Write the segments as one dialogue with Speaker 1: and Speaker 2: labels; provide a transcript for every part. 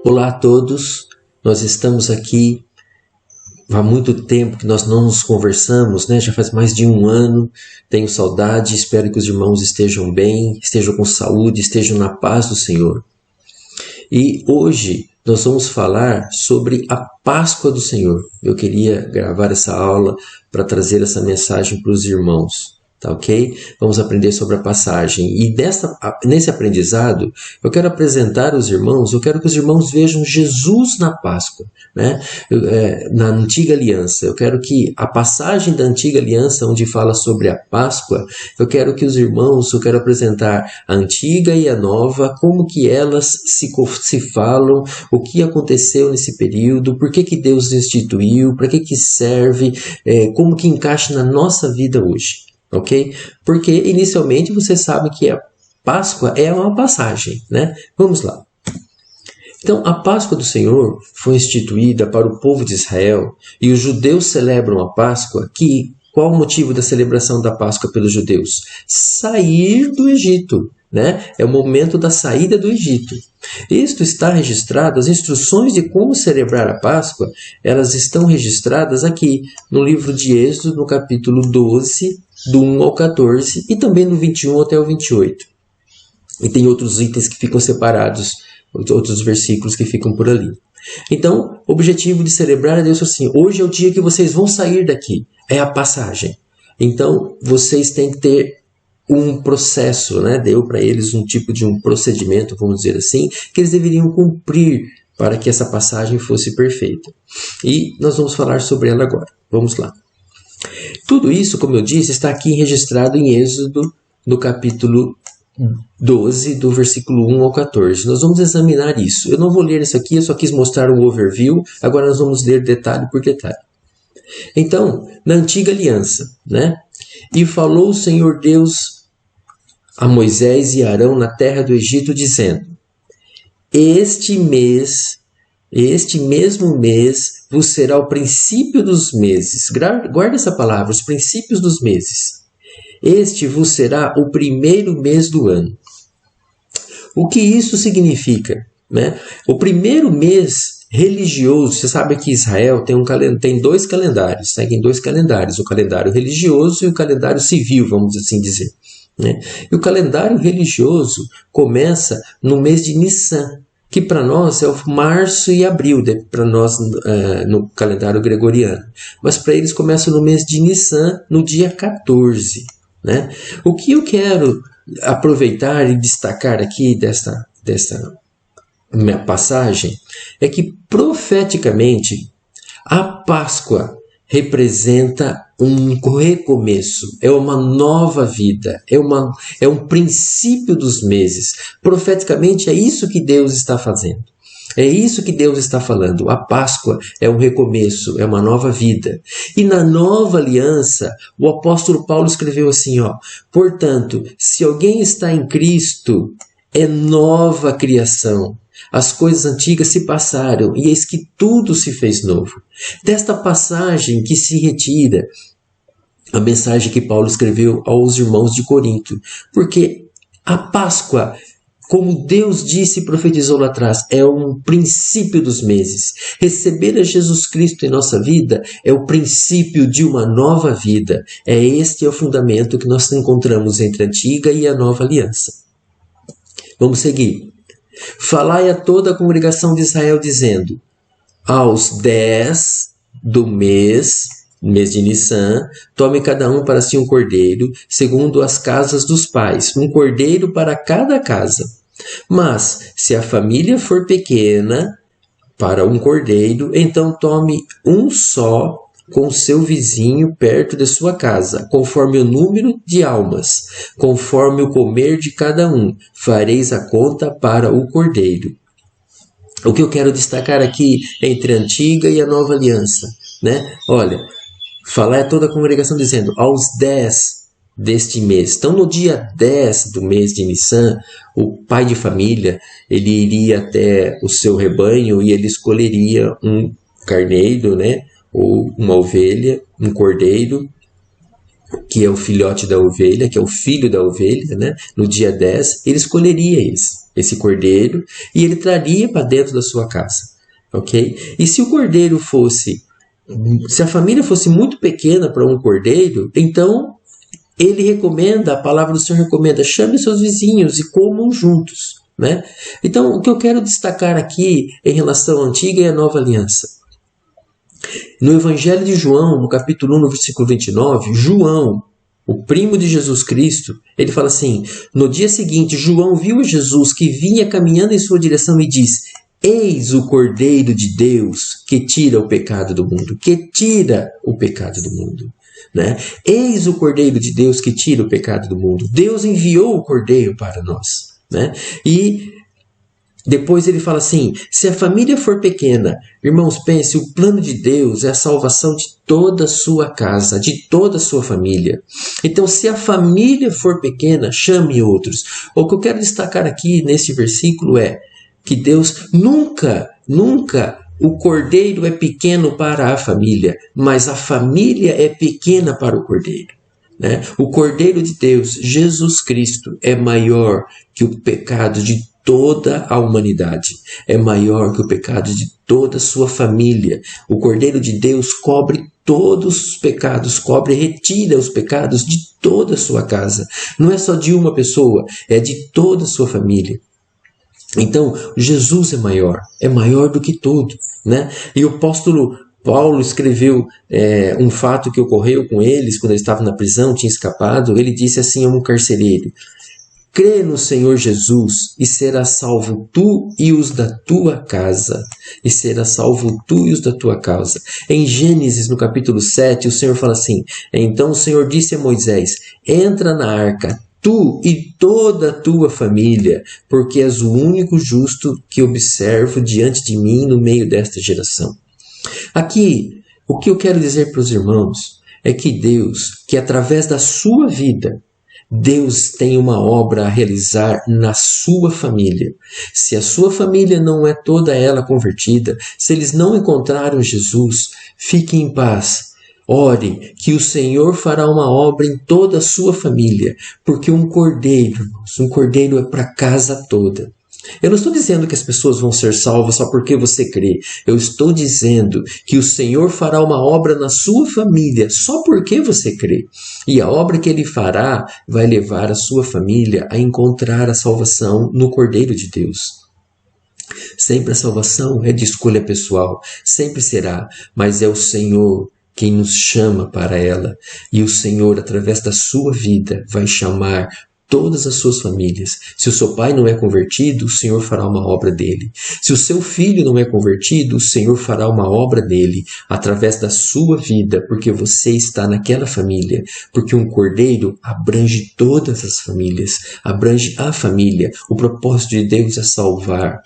Speaker 1: Olá a todos, nós estamos aqui há muito tempo que nós não nos conversamos, né? Já faz mais de um ano, tenho saudade, espero que os irmãos estejam bem, estejam com saúde, estejam na paz do Senhor. E hoje nós vamos falar sobre a Páscoa do Senhor. Eu queria gravar essa aula para trazer essa mensagem para os irmãos. Tá ok? Vamos aprender sobre a passagem. E nesse aprendizado, eu quero apresentar aos irmãos, eu quero que os irmãos vejam Jesus na Páscoa, né? Na Antiga Aliança. Eu quero que a passagem da Antiga Aliança, onde fala sobre a Páscoa, eu quero apresentar a Antiga e a Nova, como que elas se falam, o que aconteceu nesse período, por que Deus instituiu, para que serve, como que encaixa na nossa vida hoje. Ok? Porque inicialmente você sabe que a Páscoa é uma passagem, né? Vamos lá. Então, a Páscoa do Senhor foi instituída para o povo de Israel e os judeus celebram a Páscoa. Qual o motivo da celebração da Páscoa pelos judeus? Sair do Egito, né? É o momento da saída do Egito. Isto está registrado, as instruções de como celebrar a Páscoa, elas estão registradas aqui no livro de Êxodo, no capítulo 12, do 1 ao 14, e também no 21 até o 28. E tem outros itens que ficam separados, outros versículos que ficam por ali. Então, o objetivo de celebrar é Deus assim, hoje é o dia que vocês vão sair daqui, é a passagem. Então, vocês têm que ter um processo, né? Deu para eles um tipo de um procedimento, vamos dizer assim, que eles deveriam cumprir para que essa passagem fosse perfeita. E nós vamos falar sobre ela agora. Vamos lá. Tudo isso, como eu disse, está aqui registrado em Êxodo, no capítulo 12, do versículo 1 ao 14. Nós vamos examinar isso. Eu não vou ler isso aqui, eu só quis mostrar um overview, agora nós vamos ler detalhe por detalhe. Então, na Antiga Aliança, né? E falou o Senhor Deus a Moisés e Arão na terra do Egito, dizendo: Este mesmo mês vos será o princípio dos meses. Guarda essa palavra, os princípios dos meses. Este vos será o primeiro mês do ano. O que isso significa, né? O primeiro mês religioso, você sabe que Israel tem dois calendários, seguem dois calendários, o calendário religioso e o calendário civil, vamos assim dizer. Né? E o calendário religioso começa no mês de Nissan, que para nós é o março e abril, para nós no calendário gregoriano. Mas para eles começa no mês de Nissan, no dia 14. Né? O que eu quero aproveitar e destacar aqui dessa minha passagem é que profeticamente a Páscoa representa um recomeço, é uma nova vida, é um princípio dos meses. Profeticamente é isso que Deus está fazendo. É isso que Deus está falando. A Páscoa é um recomeço, é uma nova vida. E na nova aliança, o apóstolo Paulo escreveu assim, portanto, se alguém está em Cristo, é nova criação. As coisas antigas se passaram e eis que tudo se fez novo. Desta passagem que se retira a mensagem que Paulo escreveu aos irmãos de Corinto. Porque a Páscoa, como Deus disse e profetizou lá atrás, é um princípio dos meses. Receber a Jesus Cristo em nossa vida é o princípio de uma nova vida. Este é o fundamento que nós encontramos entre a antiga e a nova aliança. Vamos seguir. Falai a toda a congregação de Israel, dizendo: aos 10 do mês de Nissan, tome cada um para si um cordeiro, segundo as casas dos pais, um cordeiro para cada casa. Mas, se a família for pequena, para um cordeiro, então tome um só com seu vizinho perto de sua casa, conforme o número de almas, conforme o comer de cada um, fareis a conta para o cordeiro. O que eu quero destacar aqui entre a antiga e a nova aliança, né? Olha, falar a toda a congregação dizendo, aos 10 deste mês. Então, no dia 10 do mês de Nissan, o pai de família, ele iria até o seu rebanho e ele escolheria um carneiro, né? Ou uma ovelha, um cordeiro, que é o filhote da ovelha, que é o filho da ovelha, né? No dia 10, ele escolheria esse. esse cordeiro, e ele traria para dentro da sua casa, ok? E se o cordeiro fosse, se a família fosse muito pequena para um cordeiro, então ele recomenda, a palavra do Senhor recomenda, chame seus vizinhos e comam juntos, né? Então, o que eu quero destacar aqui em relação à antiga e à nova aliança, no Evangelho de João, no capítulo 1, no versículo 29, João, o primo de Jesus Cristo, ele fala assim: no dia seguinte, João viu Jesus que vinha caminhando em sua direção e diz: eis o Cordeiro de Deus que tira o pecado do mundo, que tira o pecado do mundo. Né? Eis o Cordeiro de Deus que tira o pecado do mundo. Deus enviou o Cordeiro para nós. Né? E depois ele fala assim: se a família for pequena, irmãos, pense, o plano de Deus é a salvação de toda a sua casa, de toda a sua família. Então, se a família for pequena, chame outros. O que eu quero destacar aqui neste versículo é que Deus nunca, o cordeiro é pequeno para a família, mas a família é pequena para o cordeiro. Né? O Cordeiro de Deus, Jesus Cristo, é maior que o pecado de toda a humanidade, é maior que o pecado de toda a sua família. O Cordeiro de Deus cobre todos os pecados, retira os pecados de toda a sua casa. Não é só de uma pessoa, é de toda a sua família. Então, Jesus é maior do que tudo, né? E o apóstolo Paulo escreveu um fato que ocorreu com eles quando ele estava na prisão, tinha escapado. Ele disse assim a um carcereiro: crê no Senhor Jesus e serás salvo tu e os da tua casa. E serás salvo tu e os da tua casa. Em Gênesis, no capítulo 7, o Senhor fala assim: então o Senhor disse a Moisés: entra na arca, tu e toda a tua família, porque és o único justo que observo diante de mim no meio desta geração. Aqui, o que eu quero dizer para os irmãos é que Deus, que através da sua vida, Deus tem uma obra a realizar na sua família. Se a sua família não é toda ela convertida, se eles não encontraram Jesus, fique em paz. Ore que o Senhor fará uma obra em toda a sua família, porque um cordeiro é para a casa toda. Eu não estou dizendo que as pessoas vão ser salvas só porque você crê. Eu estou dizendo que o Senhor fará uma obra na sua família só porque você crê. E a obra que Ele fará vai levar a sua família a encontrar a salvação no Cordeiro de Deus. Sempre a salvação é de escolha pessoal, sempre será, mas é o Senhor quem nos chama para ela. E o Senhor, através da sua vida, vai chamar todas as suas famílias. Se o seu pai não é convertido, o Senhor fará uma obra dele. Se o seu filho não é convertido, o Senhor fará uma obra dele, através da sua vida, porque você está naquela família. Porque um cordeiro abrange todas as famílias, abrange a família. O propósito de Deus é salvar,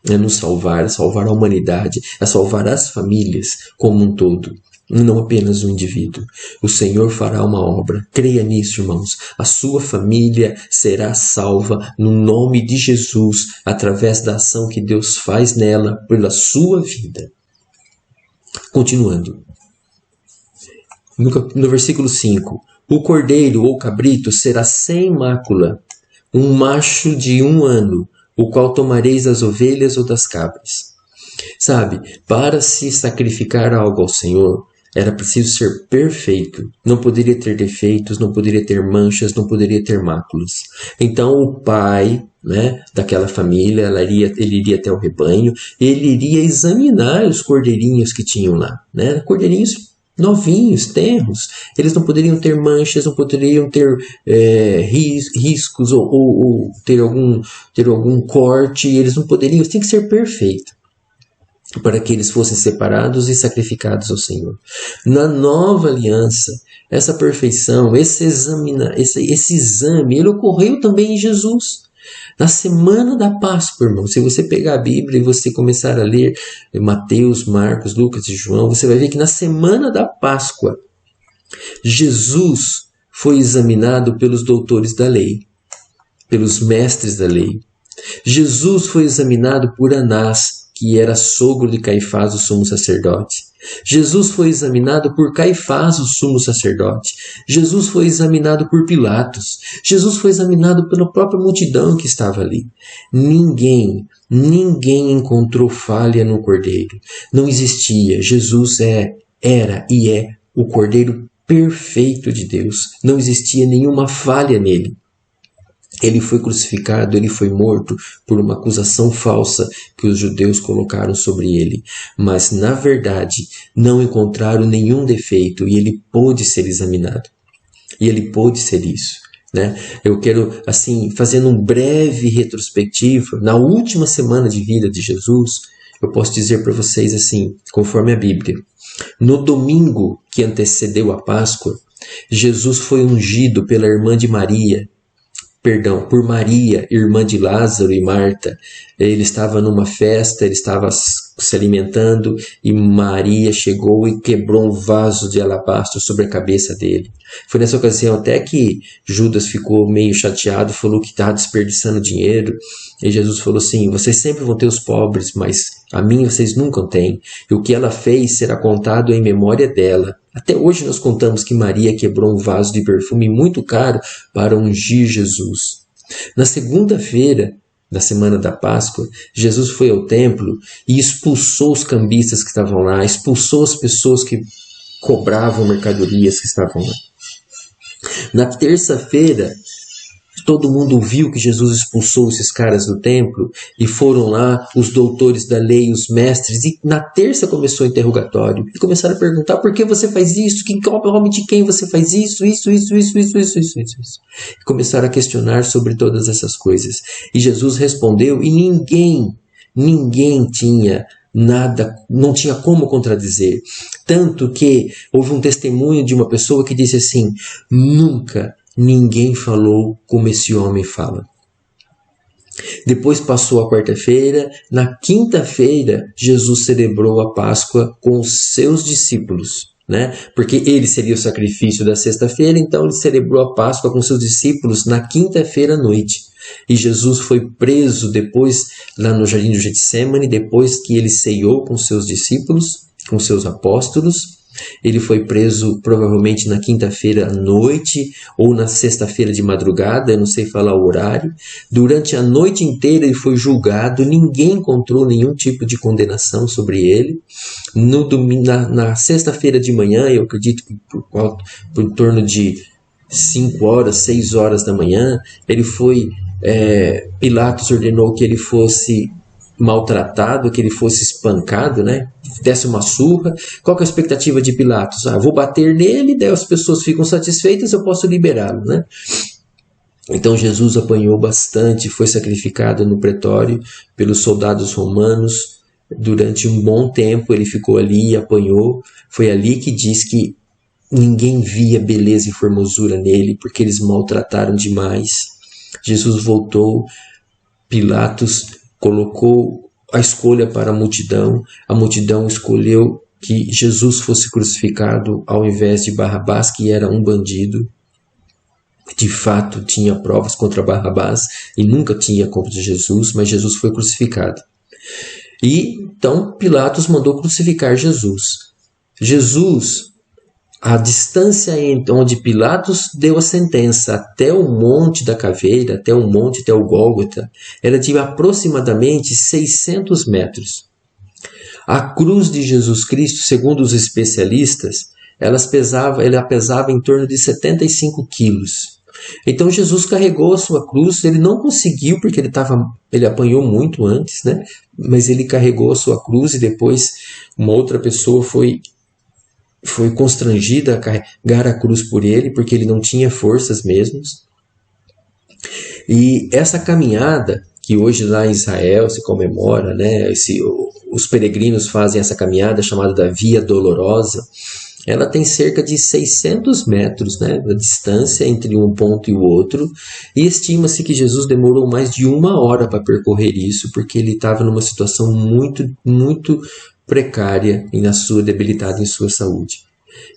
Speaker 1: é nos salvar, é salvar a humanidade, é salvar as famílias como um todo. Não apenas um indivíduo. O Senhor fará uma obra. Creia nisso, irmãos. A sua família será salva no nome de Jesus, através da ação que Deus faz nela, pela sua vida. Continuando. No versículo 5. O cordeiro ou cabrito será sem mácula, um macho de 1 ano, o qual tomareis das ovelhas ou das cabras. Sabe, para se sacrificar algo ao Senhor, era preciso ser perfeito. Não poderia ter defeitos, não poderia ter manchas, não poderia ter máculas. Então o pai, daquela família, ele iria até o rebanho, ele iria examinar os cordeirinhos que tinham lá. Cordeirinhos novinhos, tenros. Eles não poderiam ter manchas, não poderiam ter riscos ou ter algum corte. Eles não poderiam, tem que ser perfeito, para que eles fossem separados e sacrificados ao Senhor. Na nova aliança, essa perfeição, esse exame, ele ocorreu também em Jesus. Na semana da Páscoa, irmão, se você pegar a Bíblia e você começar a ler Mateus, Marcos, Lucas e João, você vai ver que na semana da Páscoa, Jesus foi examinado pelos doutores da lei, pelos mestres da lei. Jesus foi examinado por Anás, que era sogro de Caifás, o sumo sacerdote. Jesus foi examinado por Caifás, o sumo sacerdote. Jesus foi examinado por Pilatos. Jesus foi examinado pela própria multidão que estava ali. Ninguém encontrou falha no Cordeiro. Não existia. Jesus era e é o Cordeiro perfeito de Deus. Não existia nenhuma falha nele. Ele foi crucificado, ele foi morto por uma acusação falsa que os judeus colocaram sobre ele. Mas, na verdade, não encontraram nenhum defeito e ele pôde ser examinado. E ele pôde ser isso. Né? Eu quero, assim, fazendo um breve retrospectivo, na última semana de vida de Jesus, eu posso dizer para vocês assim, conforme a Bíblia. No domingo que antecedeu a Páscoa, Jesus foi ungido pela irmã de Maria, por Maria, irmã de Lázaro e Marta. Ele estava numa festa, ele estava se alimentando e Maria chegou e quebrou um vaso de alabastro sobre a cabeça dele. Foi nessa ocasião até que Judas ficou meio chateado, falou que estava desperdiçando dinheiro. E Jesus falou assim, vocês sempre vão ter os pobres, mas a mim vocês nunca têm. E o que ela fez será contado em memória dela. Até hoje nós contamos que Maria quebrou um vaso de perfume muito caro para ungir Jesus. Na segunda-feira da semana da Páscoa, Jesus foi ao templo e expulsou os cambistas que estavam lá, expulsou as pessoas que cobravam mercadorias que estavam lá. Na terça-feira, todo mundo viu que Jesus expulsou esses caras do templo e foram lá os doutores da lei, os mestres, e na terça começou o interrogatório e começaram a perguntar por que você faz isso, em nome de quem você faz isso. E começaram a questionar sobre todas essas coisas. E Jesus respondeu e ninguém tinha nada, não tinha como contradizer. Tanto que houve um testemunho de uma pessoa que disse assim, nunca ninguém falou como esse homem fala. Depois passou a quarta-feira. Na quinta-feira, Jesus celebrou a Páscoa com os seus discípulos, né? Porque ele seria o sacrifício da sexta-feira, então ele celebrou a Páscoa com seus discípulos na quinta-feira à noite. E Jesus foi preso depois, lá no jardim do Getsemane, depois que ele ceiou com seus discípulos, com seus apóstolos. Ele foi preso provavelmente na quinta-feira à noite ou na sexta-feira de madrugada, eu não sei falar o horário. Durante a noite inteira ele foi julgado, ninguém encontrou nenhum tipo de condenação sobre ele. Na sexta-feira de manhã, eu acredito que por torno de 5 horas, 6 horas da manhã, ele foi, Pilatos ordenou que ele fosse maltratado, que ele fosse espancado, né? Desse uma surra. Qual que é a expectativa de Pilatos? Vou bater nele, daí as pessoas ficam satisfeitas, eu posso liberá-lo, né? Então Jesus apanhou bastante, foi sacrificado no pretório pelos soldados romanos. Durante um bom tempo ele ficou ali e apanhou. Foi ali que diz que ninguém via beleza e formosura nele, porque eles maltrataram demais. Jesus voltou, Pilatos colocou a escolha para a multidão escolheu que Jesus fosse crucificado ao invés de Barrabás, que era um bandido. De fato, tinha provas contra Barrabás e nunca tinha contra Jesus, mas Jesus foi crucificado. E então Pilatos mandou crucificar Jesus. A distância onde Pilatos deu a sentença até o Monte da Caveira, até o Gólgota, era de aproximadamente 600 metros. A cruz de Jesus Cristo, segundo os especialistas, ela pesava em torno de 75 quilos. Então Jesus carregou a sua cruz, ele não conseguiu porque ele apanhou muito antes, né? Mas ele carregou a sua cruz e depois uma outra pessoa foi constrangida a carregar a cruz por ele, porque ele não tinha forças mesmo. E essa caminhada, que hoje lá em Israel se comemora, né? Os peregrinos fazem essa caminhada chamada da Via Dolorosa, ela tem cerca de 600 metros, né? A distância entre um ponto e o outro, e estima-se que Jesus demorou mais de 1 hora para percorrer isso, porque ele estava numa situação muito, muito precária e debilitada em sua saúde.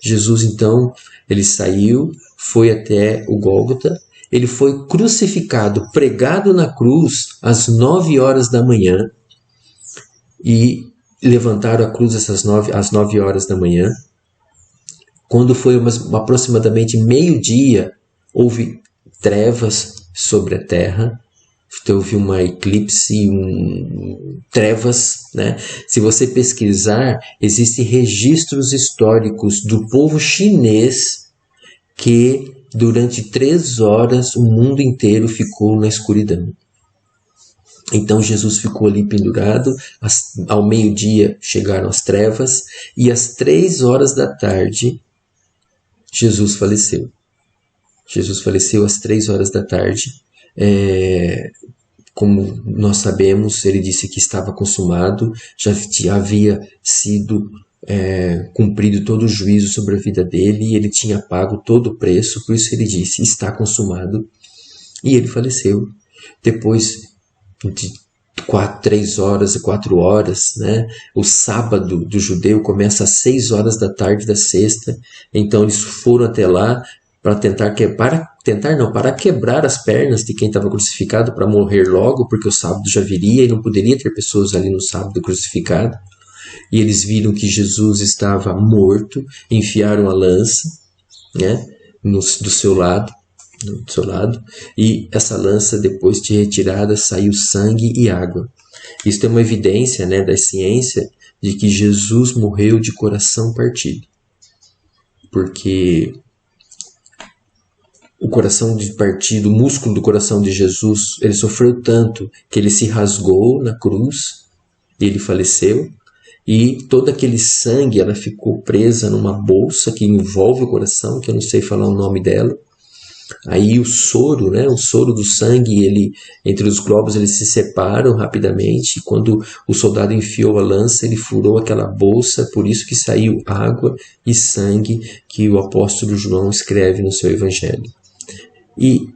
Speaker 1: Jesus então, ele saiu, foi até o Gólgota, ele foi crucificado, pregado na cruz às 9 horas da manhã, e levantaram a cruz às 9 horas da manhã. Quando foi aproximadamente meio-dia, houve trevas sobre a terra. Então, houve uma eclipse, trevas, né? Se você pesquisar, existem registros históricos do povo chinês que durante 3 horas o mundo inteiro ficou na escuridão. Então Jesus ficou ali pendurado, ao meio-dia chegaram as trevas e às 3 horas da tarde Jesus faleceu. Jesus faleceu às 3 horas da tarde. Como nós sabemos, ele disse que estava consumado, já havia sido cumprido todo o juízo sobre a vida dele, e ele tinha pago todo o preço, por isso ele disse, está consumado. E ele faleceu. Depois de 3 horas e 4 horas, né? O sábado do judeu começa às 6 horas da tarde da sexta, então eles foram até lá para para quebrar as pernas de quem estava crucificado, para morrer logo, porque o sábado já viria e não poderia ter pessoas ali no sábado crucificado. E eles viram que Jesus estava morto, enfiaram a lança, né, do seu lado, e essa lança, depois de retirada, saiu sangue e água. Isso é uma evidência, né, da ciência de que Jesus morreu de coração partido, porque o coração partido, o músculo do coração de Jesus, ele sofreu tanto que ele se rasgou na cruz e ele faleceu. E todo aquele sangue, ela ficou presa numa bolsa que envolve o coração, que eu não sei falar o nome dela. Aí o soro, né, o soro do sangue, entre os globos, eles se separam rapidamente. Quando o soldado enfiou a lança, ele furou aquela bolsa, por isso que saiu água e sangue, que o apóstolo João escreve no seu evangelho. E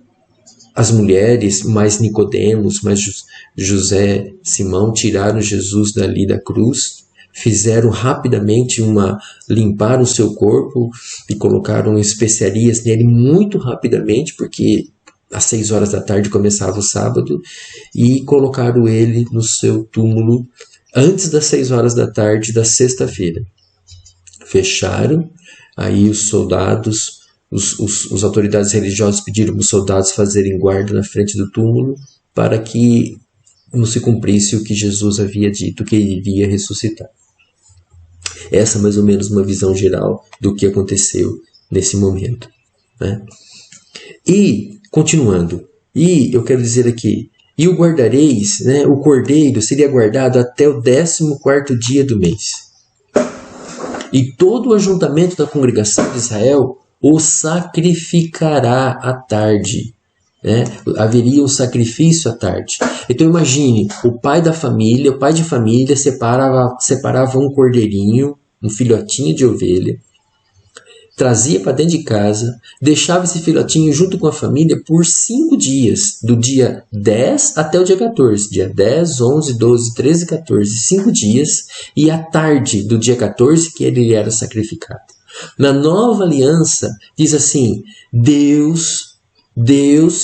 Speaker 1: as mulheres, mais Nicodemos, mais José, Simão, tiraram Jesus dali da cruz, fizeram rapidamente limparam o seu corpo e colocaram especiarias nele muito rapidamente, porque às 6 horas da tarde começava o sábado, e colocaram ele no seu túmulo antes das 6 horas da tarde da sexta-feira. Fecharam, aí os soldados, as autoridades religiosas pediram para os soldados fazerem guarda na frente do túmulo para que não se cumprisse o que Jesus havia dito, que ele iria ressuscitar. Essa é mais ou menos uma visão geral do que aconteceu nesse momento, né? E, continuando, eu quero dizer aqui, e o guardareis, né, o cordeiro seria guardado até o 14º dia do mês. E todo o ajuntamento da congregação de Israel o sacrificará à tarde. Né? Haveria um sacrifício à tarde. Então imagine, o pai de família separava um cordeirinho, um filhotinho de ovelha, trazia para dentro de casa, deixava esse filhotinho junto com a família por 5 dias, do dia 10 até o dia 14, dia 10, 11, 12, 13, 14, 5 dias, e à tarde do dia 14 que ele era sacrificado. Na nova aliança, diz assim, Deus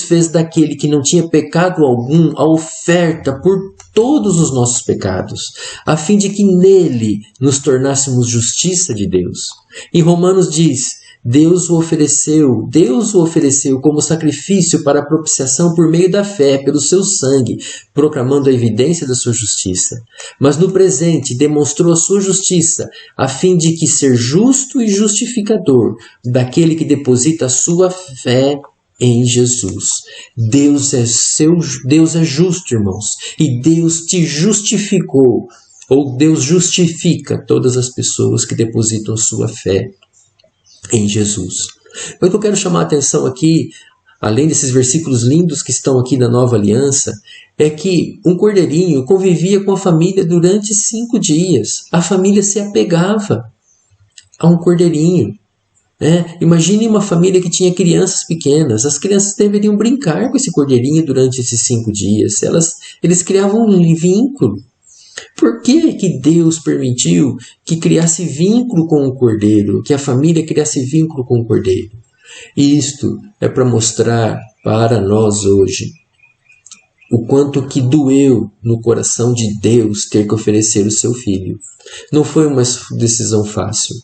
Speaker 1: fez daquele que não tinha pecado algum a oferta por todos os nossos pecados, a fim de que nele nos tornássemos justiça de Deus. Em Romanos diz, Deus o ofereceu como sacrifício para a propiciação por meio da fé, pelo seu sangue, proclamando a evidência da sua justiça. Mas no presente demonstrou a sua justiça, a fim de que ser justo e justificador daquele que deposita a sua fé em Jesus. Deus é justo, irmãos, e Deus te justificou, ou Deus justifica todas as pessoas que depositam sua fé em Jesus. O que eu quero chamar a atenção aqui, além desses versículos lindos que estão aqui da Nova Aliança, é que um cordeirinho convivia com a família durante 5 dias. A família se apegava a um cordeirinho. Imagine uma família que tinha crianças pequenas. As crianças deveriam brincar com esse cordeirinho durante esses 5 dias. Eles criavam um vínculo. Por que Deus permitiu que criasse vínculo com o cordeiro, que a família criasse vínculo com o cordeiro? Isto é para mostrar para nós hoje o quanto que doeu no coração de Deus ter que oferecer o seu filho. Não foi uma decisão fácil.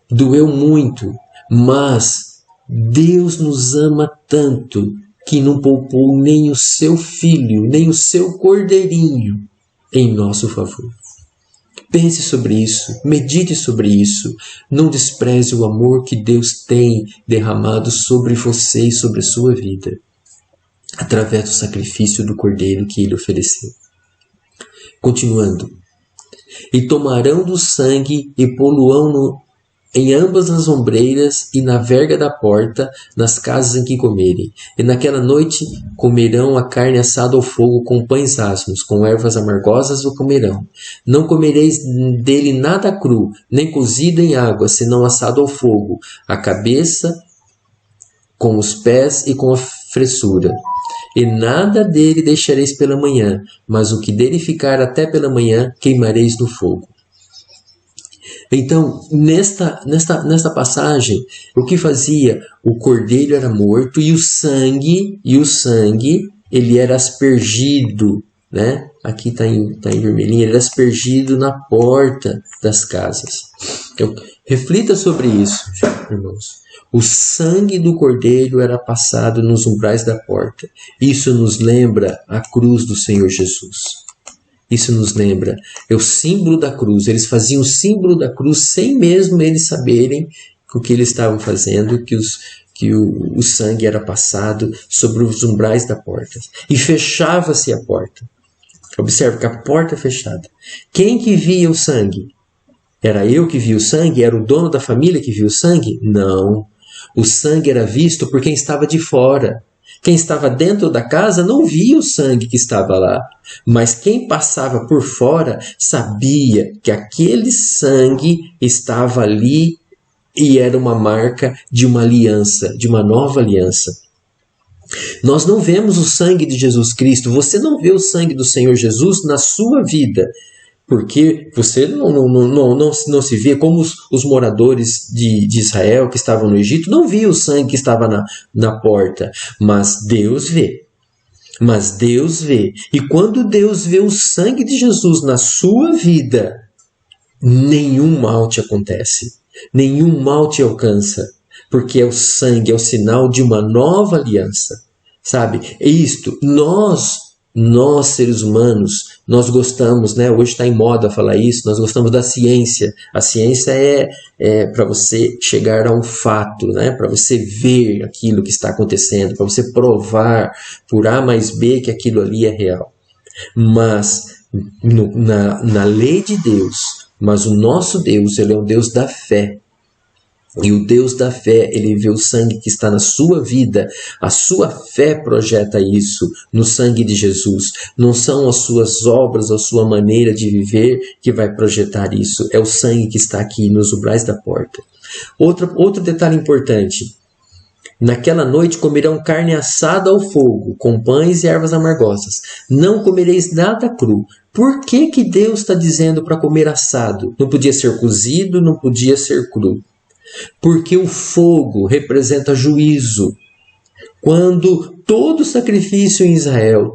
Speaker 1: Doeu muito, mas Deus nos ama tanto que não poupou nem o seu filho, nem o seu cordeirinho em nosso favor. Pense sobre isso, medite sobre isso. Não despreze o amor que Deus tem derramado sobre você e sobre a sua vida, através do sacrifício do cordeiro que ele ofereceu. Continuando. E tomarão do sangue e poluão em ambas as ombreiras e na verga da porta, nas casas em que comerem. E naquela noite comerão a carne assada ao fogo com pães asmos, com ervas amargosas o comerão. Não comereis dele nada cru, nem cozido em água, senão assado ao fogo, a cabeça com os pés e com a fressura. E nada dele deixareis pela manhã, mas o que dele ficar até pela manhã queimareis no fogo. Então, nesta passagem, o que fazia? O cordeiro era morto e o sangue, ele era aspergido, né? Aqui está em vermelhinho, ele era aspergido na porta das casas. Então, reflita sobre isso, irmãos. O sangue do cordeiro era passado nos umbrais da porta. Isso nos lembra a cruz do Senhor Jesus. Isso nos lembra, é o símbolo da cruz. Eles faziam o símbolo da cruz sem mesmo eles saberem o que eles estavam fazendo, que o sangue era passado sobre os umbrais da porta. E fechava-se a porta. Observe que a porta é fechada. Quem que via o sangue? Era eu que via o sangue? Era o dono da família que via o sangue? Não. O sangue era visto por quem estava de fora. Quem estava dentro da casa não via o sangue que estava lá, mas quem passava por fora sabia que aquele sangue estava ali e era uma marca de uma aliança, de uma nova aliança. Nós não vemos o sangue de Jesus Cristo, você não vê o sangue do Senhor Jesus na sua vida, porque você não se vê como os moradores de Israel que estavam no Egito, não viam o sangue que estava na porta, mas Deus vê. Mas Deus vê. E quando Deus vê o sangue de Jesus na sua vida, nenhum mal te acontece, nenhum mal te alcança, porque é o sangue, é o sinal de uma nova aliança. Sabe? É isto, nós seres humanos, nós gostamos, né? Hoje está em moda falar isso, nós gostamos da ciência. A ciência é para você chegar a um fato, né? Para você ver aquilo que está acontecendo, para você provar por A mais B que aquilo ali é real. Mas na lei de Deus, mas o nosso Deus, ele é um Deus da fé. E o Deus da fé, ele vê o sangue que está na sua vida. A sua fé projeta isso no sangue de Jesus. Não são as suas obras, a sua maneira de viver que vai projetar isso. É o sangue que está aqui nos umbrais da porta. Outro detalhe importante. Naquela noite comerão carne assada ao fogo, com pães e ervas amargosas. Não comereis nada cru. Por que Deus está dizendo para comer assado? Não podia ser cozido, não podia ser cru. Porque o fogo representa juízo. Quando todo sacrifício em Israel,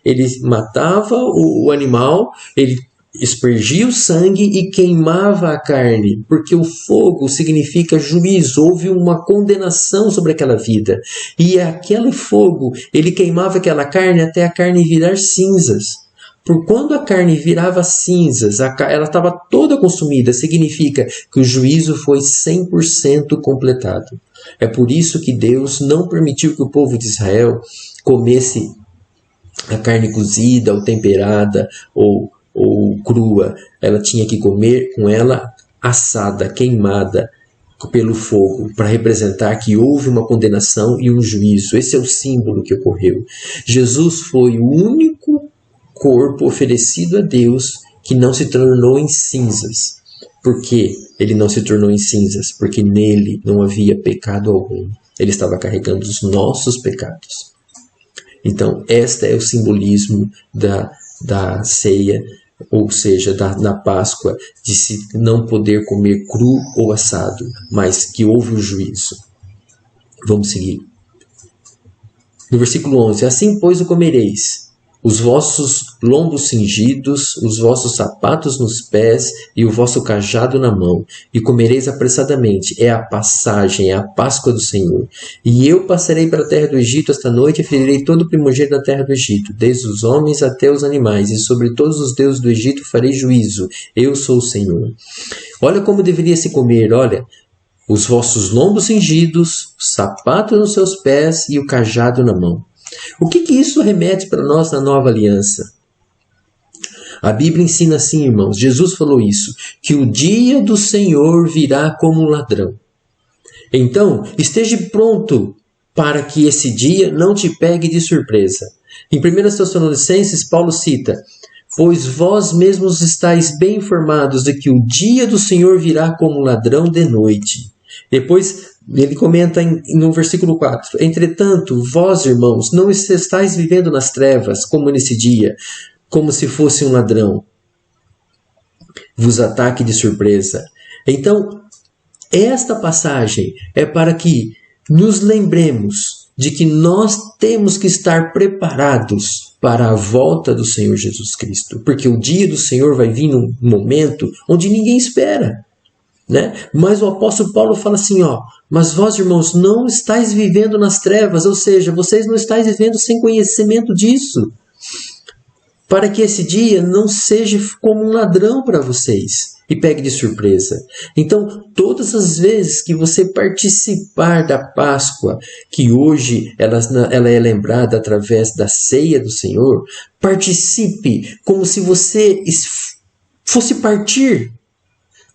Speaker 1: ele matava o animal, ele aspergia o sangue e queimava a carne, porque o fogo significa juízo, houve uma condenação sobre aquela vida. E aquele fogo, ele queimava aquela carne até a carne virar cinzas. Por quando a carne virava cinzas, ela estava toda consumida, significa que o juízo foi 100% completado. É por isso que Deus não permitiu que o povo de Israel comesse a carne cozida ou temperada ou crua. Ela tinha que comer com ela assada, queimada pelo fogo, para representar que houve uma condenação e um juízo. Esse é o símbolo que ocorreu. Jesus foi o único corpo oferecido a Deus que não se tornou em cinzas. Por que ele não se tornou em cinzas? Porque nele não havia pecado algum. Ele estava carregando os nossos pecados. Então, este é o simbolismo da ceia, ou seja, da Páscoa, de se não poder comer cru ou assado, mas que houve o juízo. Vamos seguir. No versículo 11: assim, pois, o comereis, os vossos lombos cingidos, os vossos sapatos nos pés e o vosso cajado na mão, e comereis apressadamente. É a passagem, é a Páscoa do Senhor. E eu passarei para a terra do Egito esta noite e ferirei todo o primogênito da terra do Egito, desde os homens até os animais, e sobre todos os deuses do Egito farei juízo. Eu sou o Senhor. Olha como deveria se comer, olha: os vossos lombos cingidos, o sapato nos seus pés e o cajado na mão. O que isso remete para nós na nova aliança? A Bíblia ensina assim, irmãos, Jesus falou isso, que o dia do Senhor virá como um ladrão. Então, esteja pronto para que esse dia não te pegue de surpresa. Em 1 Tessalonicenses, Paulo cita: pois vós mesmos estáis bem informados de que o dia do Senhor virá como um ladrão de noite. Depois ele comenta no versículo 4: entretanto, vós, irmãos, não estáis vivendo nas trevas, como nesse dia, como se fosse um ladrão vos ataque de surpresa. Então, esta passagem é para que nos lembremos de que nós temos que estar preparados para a volta do Senhor Jesus Cristo, porque o dia do Senhor vai vir num momento onde ninguém espera. Mas o apóstolo Paulo fala assim, mas vós, irmãos, não estáis vivendo nas trevas, ou seja, vocês não estáis vivendo sem conhecimento disso, para que esse dia não seja como um ladrão para vocês e pegue de surpresa. Então, todas as vezes que você participar da Páscoa, que hoje ela é lembrada através da ceia do Senhor, participe como se você fosse partir.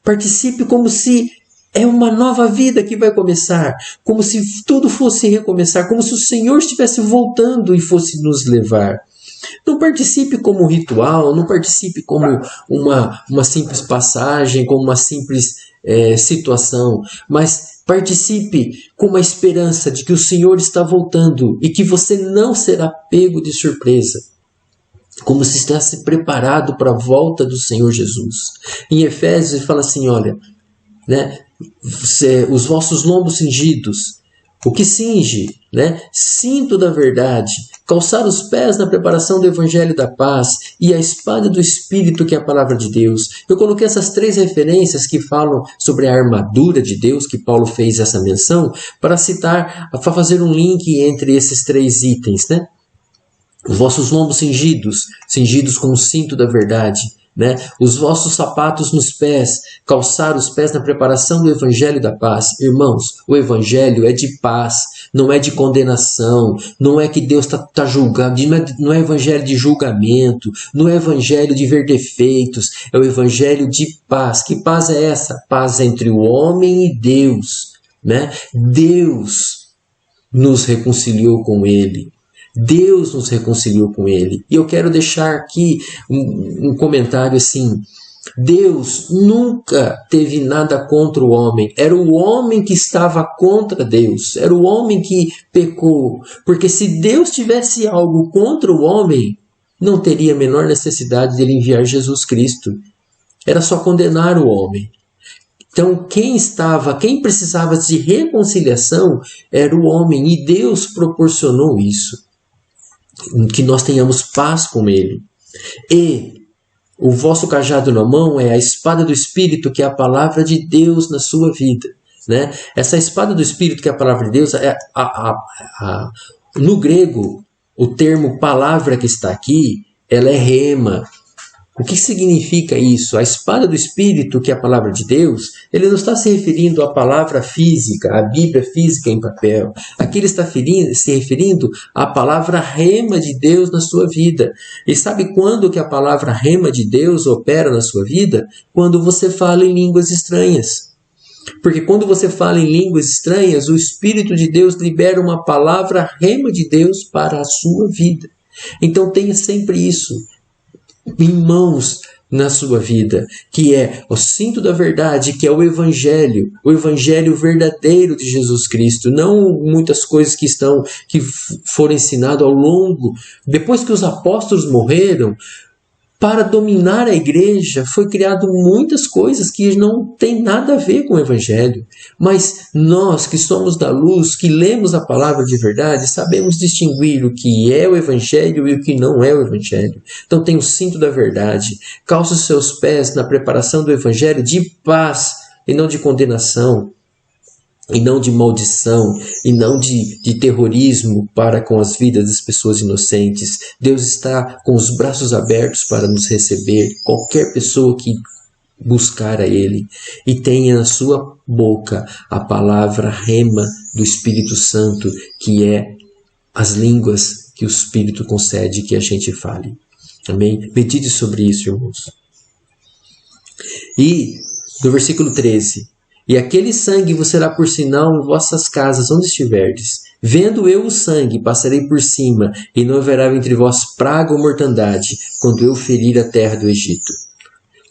Speaker 1: Participe como se é uma nova vida que vai começar, como se tudo fosse recomeçar, como se o Senhor estivesse voltando e fosse nos levar. Não participe como um ritual, não participe como uma simples passagem, como uma simples situação, mas participe com uma esperança de que o Senhor está voltando e que você não será pego de surpresa, como se estivesse preparado para a volta do Senhor Jesus. Em Efésios ele fala assim, olha, os vossos lombos cingidos, o que cinge, cinto da verdade, calçar os pés na preparação do Evangelho da paz e a espada do Espírito, que é a palavra de Deus. Eu coloquei essas 3 referências que falam sobre a armadura de Deus, que Paulo fez essa menção, para fazer um link entre esses 3 itens, Os vossos lombos cingidos com o cinto da verdade, os vossos sapatos nos pés, calçar os pés na preparação do Evangelho da paz. Irmãos, o Evangelho é de paz, não é de condenação, não é que Deus está julgando, não é Evangelho de julgamento, não é Evangelho de ver defeitos, é o Evangelho de paz. Que paz é essa? Paz entre o homem e Deus, Deus nos reconciliou com Ele. Deus nos reconciliou com Ele. E eu quero deixar aqui um comentário assim. Deus nunca teve nada contra o homem. Era o homem que estava contra Deus. Era o homem que pecou. Porque se Deus tivesse algo contra o homem, não teria a menor necessidade de ele enviar Jesus Cristo. Era só condenar o homem. Então, quem precisava de reconciliação era o homem. E Deus proporcionou isso. Que nós tenhamos paz com Ele. E o vosso cajado na mão é a espada do Espírito, que é a palavra de Deus na sua vida. Essa espada do Espírito, que é a palavra de Deus, no grego, o termo palavra que está aqui, ela é rema. O que significa isso? A espada do Espírito, que é a palavra de Deus, ele não está se referindo à palavra física, à Bíblia física em papel. Aqui ele está se referindo à palavra rema de Deus na sua vida. E sabe quando que a palavra rema de Deus opera na sua vida? Quando você fala em línguas estranhas. Porque quando você fala em línguas estranhas, o Espírito de Deus libera uma palavra rema de Deus para a sua vida. Então tenha sempre isso em mãos na sua vida, que é o cinto da verdade, que é o Evangelho verdadeiro de Jesus Cristo, não muitas coisas que foram ensinadas ao longo, depois que os apóstolos morreram, Para dominar a igreja foi criado muitas coisas que não tem nada a ver com o Evangelho. Mas nós que somos da luz, que lemos a palavra de verdade, sabemos distinguir o que é o Evangelho e o que não é o Evangelho. Então tenha o cinto da verdade, calce os seus pés na preparação do Evangelho de paz e não de condenação, e não de maldição, e não de terrorismo para com as vidas das pessoas inocentes. Deus está com os braços abertos para nos receber, qualquer pessoa que buscar a Ele, e tenha na sua boca a palavra rema do Espírito Santo, que é as línguas que o Espírito concede que a gente fale. Amém? Medite sobre isso, irmãos. E, no versículo 13... E aquele sangue vos será por sinal em vossas casas, onde estiverdes. Vendo eu o sangue, passarei por cima, e não haverá entre vós praga ou mortandade, quando eu ferir a terra do Egito.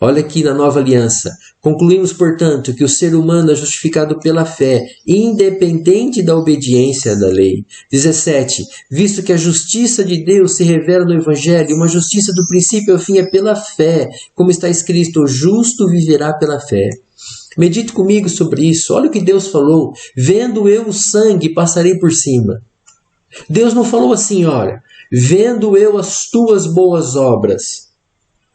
Speaker 1: Olha aqui na nova aliança. Concluímos, portanto, que o ser humano é justificado pela fé, independente da obediência da lei. 17. Visto que a justiça de Deus se revela no Evangelho, uma justiça do princípio ao fim é pela fé, como está escrito, o justo viverá pela fé. Medite comigo sobre isso. Olha o que Deus falou. Vendo eu o sangue, passarei por cima. Deus não falou assim, olha, vendo eu as tuas boas obras.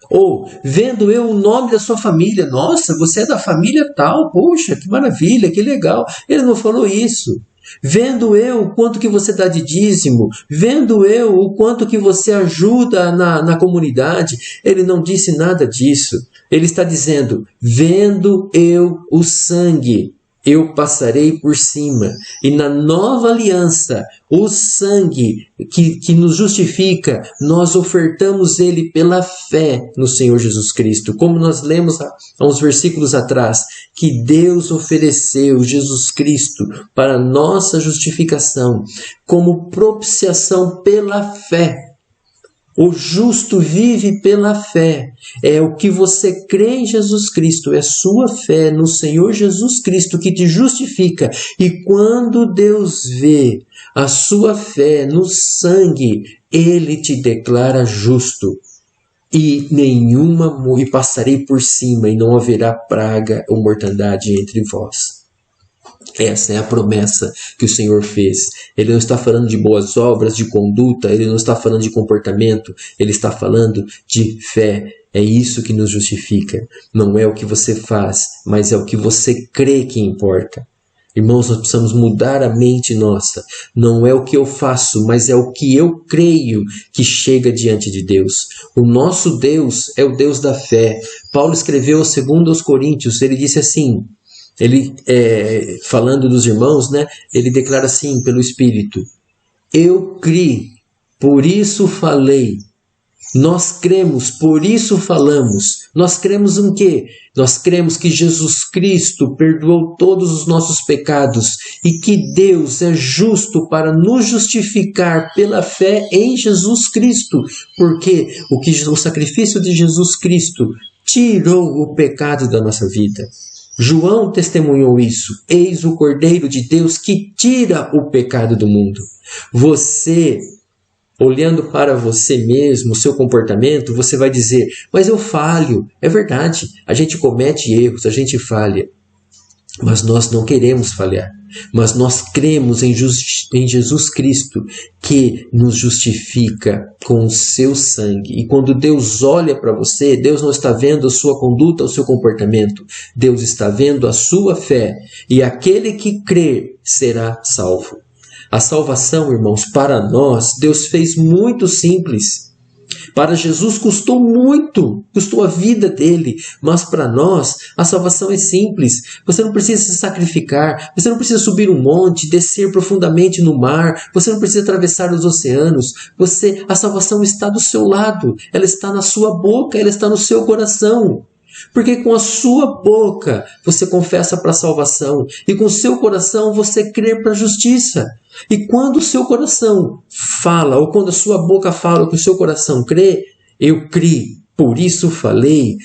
Speaker 1: Ou, vendo eu o nome da sua família. Nossa, você é da família tal. Poxa, que maravilha, que legal. Ele não falou isso. Vendo eu o quanto que você dá de dízimo, vendo eu o quanto que você ajuda na comunidade, ele não disse nada disso. Ele está dizendo, vendo eu o sangue, eu passarei por cima. E na nova aliança, o sangue que nos justifica, nós ofertamos ele pela fé no Senhor Jesus Cristo. Como nós lemos há uns versículos atrás, que Deus ofereceu Jesus Cristo para nossa justificação, como propiciação pela fé. O justo vive pela fé. É o que você crê em Jesus Cristo, é sua fé no Senhor Jesus Cristo que te justifica. E quando Deus vê a sua fé no sangue, Ele te declara justo. E passarei por cima, e não haverá praga ou mortandade entre vós. Essa é a promessa que o Senhor fez. Ele não está falando de boas obras, de conduta, ele não está falando de comportamento, ele está falando de fé. É isso que nos justifica. Não é o que você faz, mas é o que você crê que importa. Irmãos, nós precisamos mudar a mente nossa. Não é o que eu faço, mas é o que eu creio que chega diante de Deus. O nosso Deus é o Deus da fé. Paulo escreveu segundo aos Coríntios, ele disse assim, falando dos irmãos, né? Ele declara assim pelo Espírito, eu criei, por isso falei. Nós cremos, por isso falamos. Nós cremos em quê? Nós cremos que Jesus Cristo perdoou todos os nossos pecados e que Deus é justo para nos justificar pela fé em Jesus Cristo, porque o sacrifício de Jesus Cristo tirou o pecado da nossa vida. João testemunhou isso. Eis o Cordeiro de Deus que tira o pecado do mundo. Você, olhando para você mesmo, o seu comportamento, você vai dizer, mas eu falho. É verdade, a gente comete erros, a gente falha. Mas nós não queremos falhar. Mas nós cremos em Jesus Cristo, que nos justifica com o seu sangue. E quando Deus olha para você, Deus não está vendo a sua conduta, o seu comportamento. Deus está vendo a sua fé. E aquele que crê será salvo. A salvação, irmãos, para nós, Deus fez muito simples. Para Jesus custou muito, custou a vida dele, mas para nós a salvação é simples. Você não precisa se sacrificar, você não precisa subir um monte, descer profundamente no mar, você não precisa atravessar os oceanos. A salvação está do seu lado, ela está na sua boca, ela está no seu coração. Porque com a sua boca você confessa para a salvação e com o seu coração você crê para a justiça. E quando o seu coração fala, ou quando a sua boca fala que o seu coração crê, eu criei, por isso falei,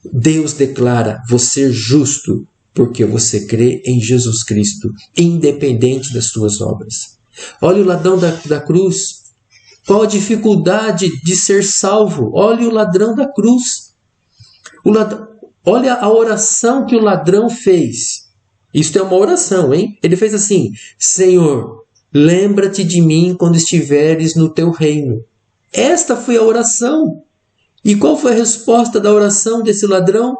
Speaker 1: Deus declara você justo, porque você crê em Jesus Cristo, independente das suas obras. Olha o ladrão da cruz. Qual a dificuldade de ser salvo? Olha o ladrão da cruz. Olha a oração que o ladrão fez. Isso é uma oração, hein? Ele fez assim: Senhor, lembra-te de mim quando estiveres no teu reino. Esta foi a oração. E qual foi a resposta da oração desse ladrão?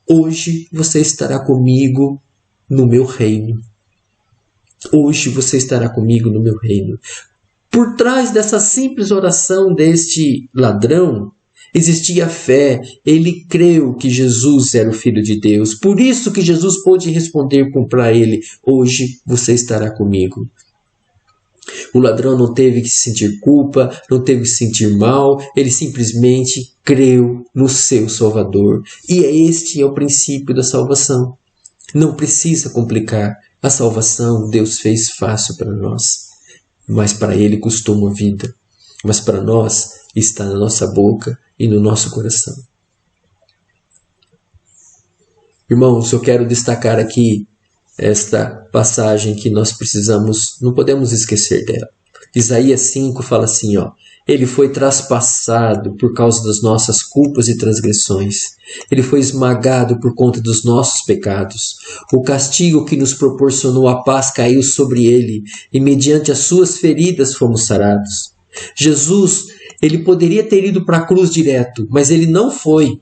Speaker 1: Hoje você estará comigo no meu reino. Hoje você estará comigo no meu reino. Por trás dessa simples oração deste ladrão, existia fé. Ele creu que Jesus era o Filho de Deus. Por isso que Jesus pôde responder para ele: hoje você estará comigo. O ladrão não teve que sentir culpa, não teve que se sentir mal, ele simplesmente creu no seu Salvador. E este é o princípio da salvação. Não precisa complicar. A salvação Deus fez fácil para nós. Mas para ele custou uma vida. Mas para nós está na nossa boca e no nosso coração. Irmãos, eu quero destacar aqui esta passagem que nós não podemos esquecer dela. Isaías 5 fala assim, ele foi traspassado por causa das nossas culpas e transgressões. Ele foi esmagado por conta dos nossos pecados. O castigo que nos proporcionou a paz caiu sobre ele, e mediante as suas feridas fomos sarados. Jesus, ele poderia ter ido para a cruz direto, mas ele não foi.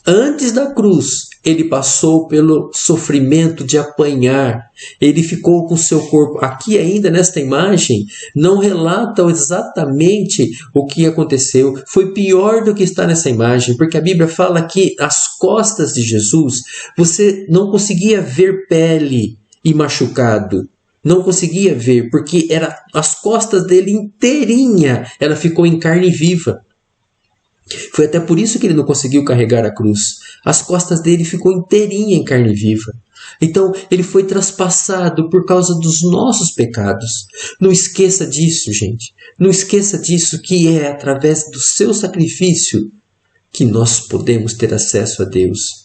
Speaker 1: Antes da cruz, ele passou pelo sofrimento de apanhar. Ele ficou com seu corpo. Aqui ainda nesta imagem, não relata exatamente o que aconteceu. Foi pior do que está nessa imagem, porque a Bíblia fala que as costas de Jesus, você não conseguia ver pele e machucado. Não conseguia ver, porque as costas dele inteirinha, ela ficou em carne viva. Foi até por isso que ele não conseguiu carregar a cruz. As costas dele ficou inteirinha em carne viva. Então, ele foi traspassado por causa dos nossos pecados. Não esqueça disso, gente. Não esqueça disso, que é através do seu sacrifício que nós podemos ter acesso a Deus.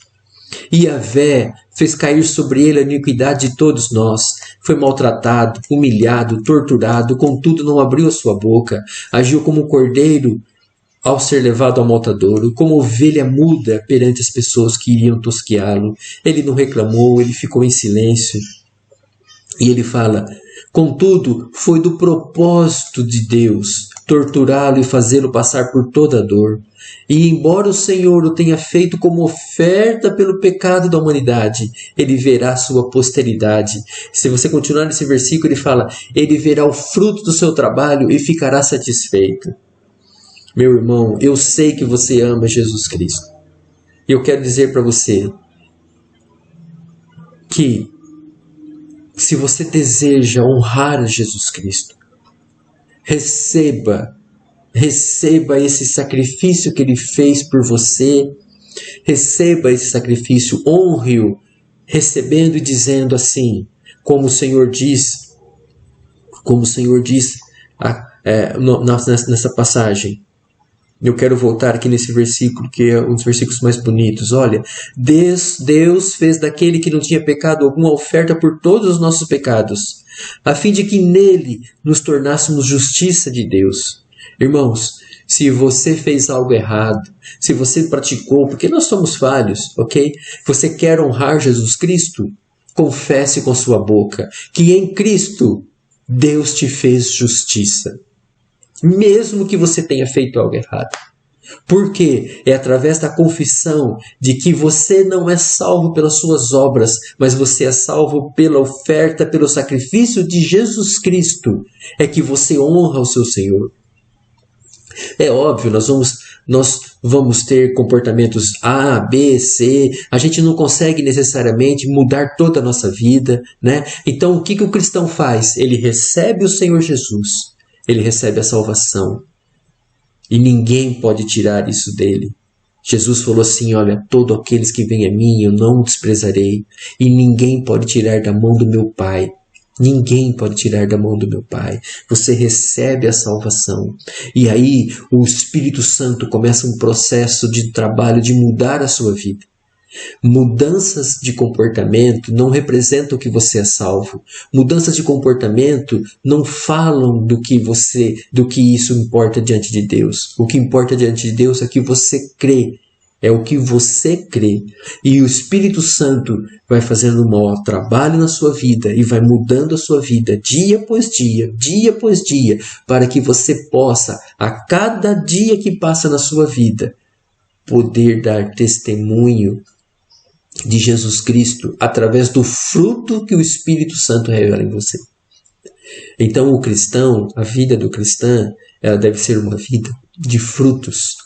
Speaker 1: Yahvé fez cair sobre ele a iniquidade de todos nós. Foi maltratado, humilhado, torturado, contudo não abriu a sua boca. Agiu como um cordeiro ao ser levado ao matadouro, como ovelha muda perante as pessoas que iriam tosqueá-lo. Ele não reclamou, ele ficou em silêncio. E ele fala: contudo, foi do propósito de Deus torturá-lo e fazê-lo passar por toda a dor. E embora o Senhor o tenha feito como oferta pelo pecado da humanidade, ele verá sua posteridade. Se você continuar nesse versículo, ele fala: ele verá o fruto do seu trabalho e ficará satisfeito. Meu irmão, eu sei que você ama Jesus Cristo. E eu quero dizer para você que se você deseja honrar Jesus Cristo, receba esse sacrifício que ele fez por você, receba esse sacrifício, honre-o, recebendo e dizendo assim, como o Senhor diz nessa passagem. Eu quero voltar aqui nesse versículo, que é um dos versículos mais bonitos. Olha, Deus fez daquele que não tinha pecado alguma oferta por todos os nossos pecados, a fim de que nele nos tornássemos justiça de Deus. Irmãos, se você fez algo errado, se você praticou, porque nós somos falhos, ok? Você quer honrar Jesus Cristo? Confesse com sua boca que em Cristo Deus te fez justiça. Mesmo que você tenha feito algo errado. Porque é através da confissão de que você não é salvo pelas suas obras, mas você é salvo pela oferta, pelo sacrifício de Jesus Cristo, é que você honra o seu Senhor. É óbvio, nós vamos ter comportamentos A, B, C, a gente não consegue necessariamente mudar toda a nossa vida, né? Então o que o cristão faz? Ele recebe o Senhor Jesus. Ele recebe a salvação. E ninguém pode tirar isso dele. Jesus falou assim, olha, todos aqueles que vêm a mim, eu não desprezarei. E ninguém pode tirar da mão do meu Pai. Ninguém pode tirar da mão do meu Pai. Você recebe a salvação. E aí o Espírito Santo começa um processo de trabalho de mudar a sua vida. Mudanças de comportamento não representam que você é salvo. Mudanças de comportamento não falam do que isso importa diante de Deus. O que importa diante de Deus é que você crê. É o que você crê. E o Espírito Santo vai fazendo um maior trabalho na sua vida e vai mudando a sua vida dia após dia, para que você possa, a cada dia que passa na sua vida, poder dar testemunho de Jesus Cristo através do fruto que o Espírito Santo revela em você. Então o cristão, a vida do cristão, ela deve ser uma vida de frutos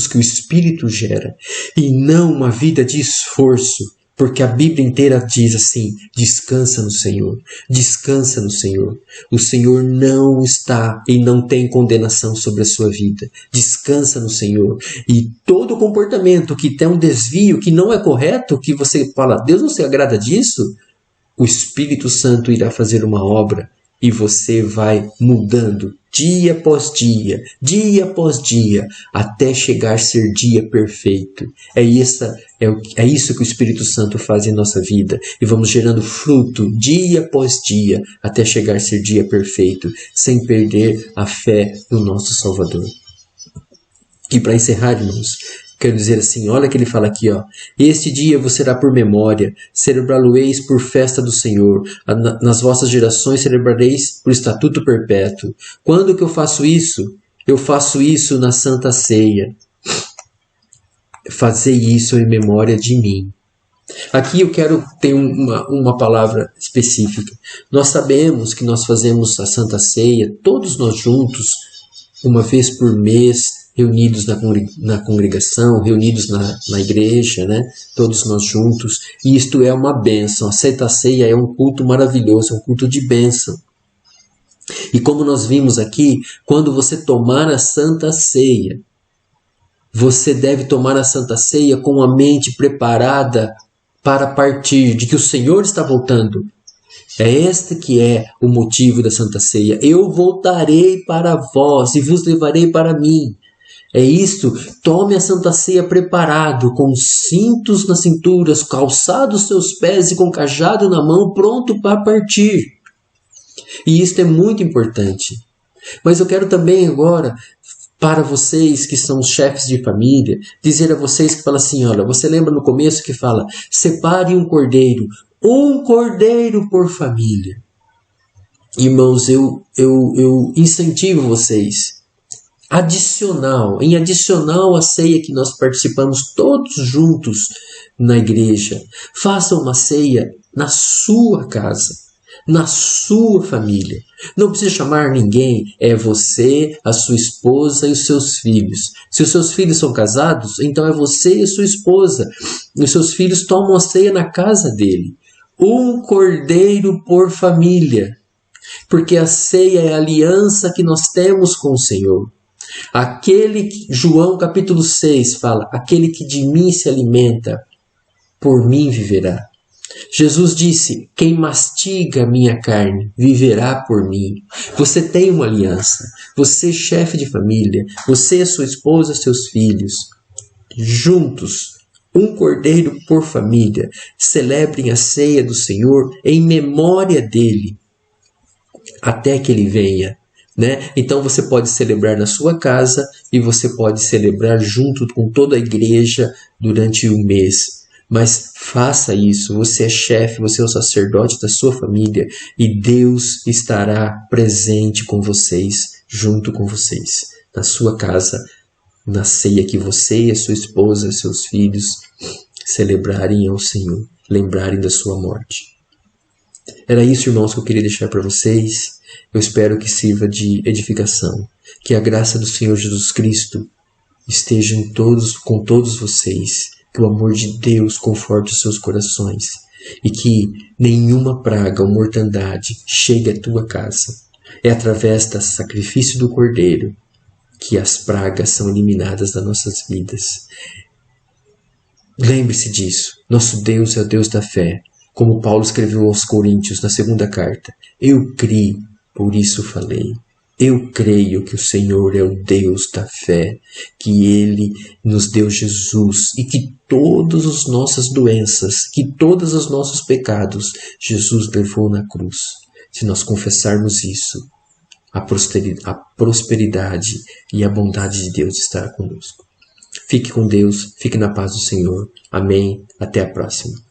Speaker 1: que o Espírito gera, e não uma vida de esforço, porque a Bíblia inteira diz assim: descansa no Senhor, descansa no Senhor. O Senhor não está e não tem condenação sobre a sua vida. Descansa no Senhor. E todo comportamento que tem um desvio, que não é correto, que você fala, Deus não se agrada disso, o Espírito Santo irá fazer uma obra e você vai mudando dia após dia, até chegar a ser dia perfeito. É isso que o Espírito Santo faz em nossa vida. E vamos gerando fruto dia após dia, até chegar a ser dia perfeito, sem perder a fé no nosso Salvador. E para encerrar, irmãos, quero dizer assim, olha que ele fala aqui, ó. Este dia vos será por memória, celebrá-lo-eis por festa do Senhor. Nas vossas gerações celebrareis por estatuto perpétuo. Quando que eu faço isso? Eu faço isso na Santa Ceia. Fazei isso em memória de mim. Aqui eu quero ter uma palavra específica. Nós sabemos que nós fazemos a Santa Ceia, todos nós juntos, uma vez por mês, reunidos na congregação, reunidos na igreja, né? Todos nós juntos. E isto é uma bênção. A Santa Ceia é um culto maravilhoso, é um culto de bênção. E como nós vimos aqui, quando você tomar a Santa Ceia, você deve tomar a Santa Ceia com a mente preparada para partir, de que o Senhor está voltando. É este que é o motivo da Santa Ceia. Eu voltarei para vós e vos levarei para mim. É isto, tome a Santa Ceia preparado, com cintos nas cinturas, calçados os seus pés e com cajado na mão, pronto para partir. E isto é muito importante. Mas eu quero também agora, para vocês que são os chefes de família, dizer a vocês que fala assim, olha, você lembra no começo que fala, separe um cordeiro por família. Irmãos, eu incentivo vocês, em adicional à ceia que nós participamos todos juntos na igreja, faça uma ceia na sua casa, na sua família. Não precisa chamar ninguém, é você, a sua esposa e os seus filhos. Se os seus filhos são casados, então é você e a sua esposa. Os seus filhos tomam a ceia na casa dele. Um cordeiro por família, porque a ceia é a aliança que nós temos com o Senhor. João capítulo 6 fala, aquele que de mim se alimenta, por mim viverá. Jesus disse, quem mastiga a minha carne, viverá por mim. Você tem uma aliança, você chefe de família, você, sua esposa, seus filhos, juntos, um cordeiro por família, celebrem a ceia do Senhor em memória dele, até que ele venha. Né? Então você pode celebrar na sua casa e você pode celebrar junto com toda a igreja durante um mês. Mas faça isso, você é chefe, você é o sacerdote da sua família e Deus estará presente com vocês, junto com vocês, na sua casa, na ceia que você, a sua esposa, seus filhos celebrarem ao Senhor, lembrarem da sua morte. Era isso, irmãos, que eu queria deixar para vocês. Eu espero que sirva de edificação. Que a graça do Senhor Jesus Cristo esteja com todos vocês. Que o amor de Deus conforte os seus corações. E que nenhuma praga ou mortandade chegue à tua casa. É através do sacrifício do Cordeiro que as pragas são eliminadas das nossas vidas. Lembre-se disso. Nosso Deus é o Deus da fé. Como Paulo escreveu aos Coríntios na segunda carta. Eu criei, por isso falei. Eu creio que o Senhor é o Deus da fé, que Ele nos deu Jesus e que todas as nossas doenças, que todos os nossos pecados, Jesus levou na cruz. Se nós confessarmos isso, a prosperidade e a bondade de Deus estará conosco. Fique com Deus, fique na paz do Senhor. Amém. Até a próxima.